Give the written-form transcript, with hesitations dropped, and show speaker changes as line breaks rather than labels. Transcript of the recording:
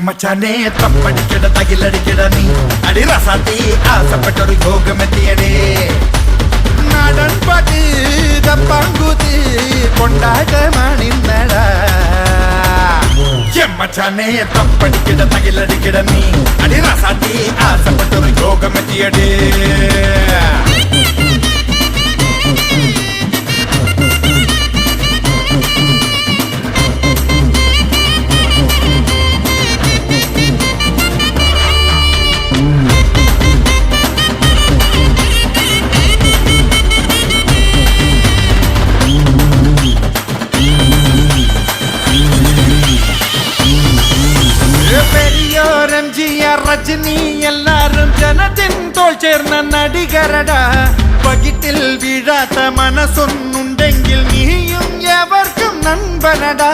മച്ചാനെ തപ്പടിക്കട തകിലടിക്കട നീ അടി റസാത്തി ആസപ്പെട്ടൊരു യോഗമെത്തിയടേ നാടൻ പാട്ട് കപ്പാങ്കൂത്ത് കൊണ്ടാട്ടമാണിന്നടാ മച്ചാനെ തപ്പടിക്കട തകിലടിക്കട നീ അടി റസാത്തി ആസപ്പെട്ടൊരു യോഗമെത്തിയടേ രജനി എല്ലാരും ജനത്തിൻ തോൾ ചേർന്ന നടികരടാ പകിട്ടിൽ വീഴാത്ത മനസ്സൊന്നുണ്ടെങ്കിൽ നീയും എവർക്കും നൻപനടാ